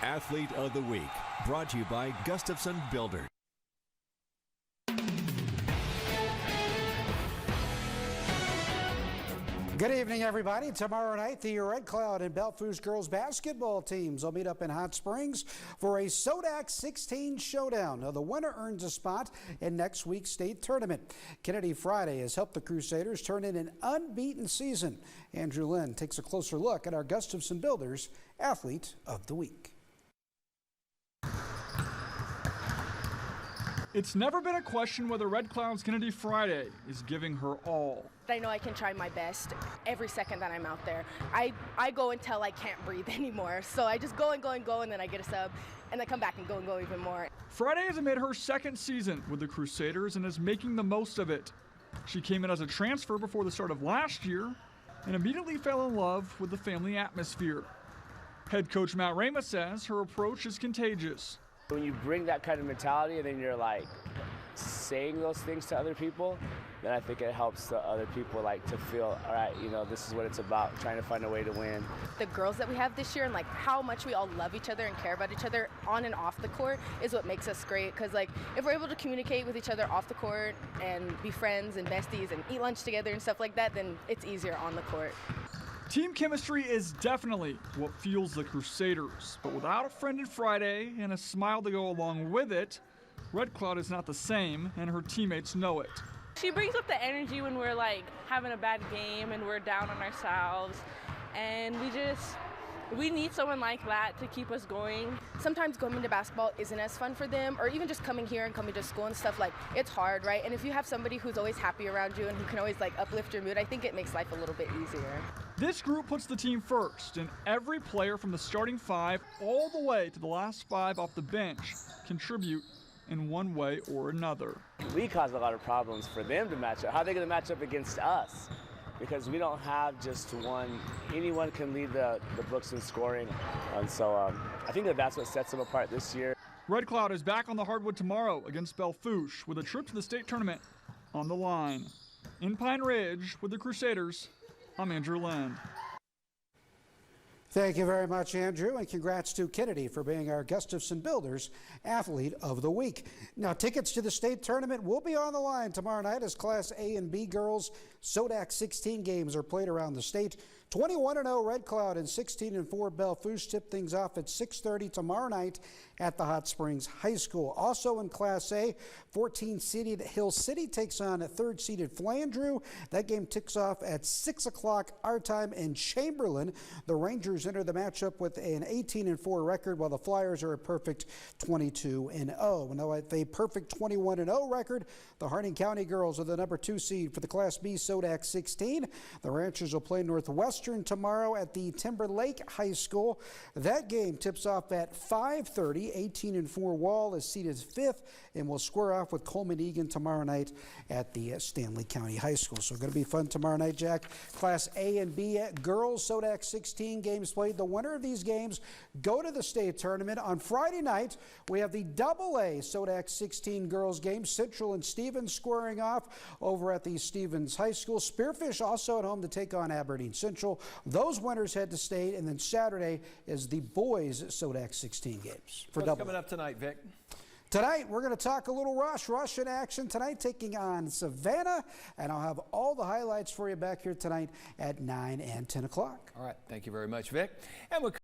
Athlete of the Week, brought to you by Gustafson Builders. Good evening, everybody. Tomorrow night, the Red Cloud and Bellevue girls basketball teams will meet up in Hot Springs for a SODAC 16 showdown. Now, the winner earns a spot in next week's state tournament. Kennedy Friday has helped the Crusaders turn in an unbeaten season. Andrew Lynn takes a closer look at our Gustafson Builders Athlete of the Week. It's never been a question whether Red Cloud's Kennedy Friday is giving her all. I know I can try my best every second that I'm out there. I go until I can't breathe anymore. So I just go and go and go, and then I get a sub, and then come back and go even more. Friday has made her second season with the Crusaders and is making the most of it. She came in as a transfer before the start of last year and immediately fell in love with the family atmosphere. Head coach Matt Ramos says her approach is contagious. When you bring that kind of mentality and then you're like saying those things to other people, then I think it helps the other people like to feel, all right, you know, this is what it's about, trying to find a way to win. The girls that we have this year and like how much we all love each other and care about each other on and off the court is what makes us great. Because like if we're able to communicate with each other off the court and be friends and besties and eat lunch together and stuff like that, then it's easier on the court. Team chemistry is definitely what fuels the Crusaders, but without a friend in Friday and a smile to go along with it, Red Cloud is not the same, and her teammates know it. She brings up the energy when we're like having a bad game and we're down on ourselves, and we need someone like that to keep us going. Sometimes going to basketball isn't as fun for them, or even just coming here and coming to school and stuff, like it's hard, right? And if you have somebody who's always happy around you and who can always like uplift your mood, I think it makes life a little bit easier. This group puts the team first, and every player from the starting five all the way to the last five off the bench contribute in one way or another. We cause a lot of problems for them to match up. How are they going to match up against us? Because we don't have just one. Anyone can lead the books in scoring. And so I think that's what sets them apart this year. Red Cloud is back on the hardwood tomorrow against Bellevue with a trip to the state tournament on the line. In Pine Ridge with the Crusaders, I'm Andrew Lynn. Thank you very much, Andrew, and congrats to Kennedy for being our Gustafson Builders Athlete of the Week. Now, tickets to the state tournament will be on the line tomorrow night as Class A and B girls SODAC 16 games are played around the state. 21-0 Red Cloud and 16-4 Bellevue tip things off at 6:30 tomorrow night at the Hot Springs High School. Also in Class A, 14-seeded Hill City takes on a 3rd-seeded Flandreau. That game ticks off at 6 o'clock our time in Chamberlain. The Rangers enter the matchup with an 18-4 record, while the Flyers are a perfect 22-0. Now at a perfect 21-0 record, the Harding County girls are the number 2 seed for the Class B SODAC 16. The Ranchers will play Northwestern tomorrow at the Timberlake High School. That game tips off at 5:30. 18-4 Wall is seeded 5th and will square off with Coleman Egan tomorrow night at the Stanley County High School. So going to be fun tomorrow night, Jack. Class A and B girls SODAC 16 games played. The winner of these games go to the state tournament. On Friday night, we have the AA SODAC 16 girls game. Central and Stevens squaring off over at the Stevens High School. Spearfish also at home to take on Aberdeen Central. Those winners head to state, and then Saturday is the boys SODAC 16 games. What's coming up tonight, Vic? Tonight, we're going to talk a little Rush in action tonight, taking on Savannah, and I'll have all the highlights for you back here tonight at 9 and 10 o'clock. All right, thank you very much, Vic. And we'll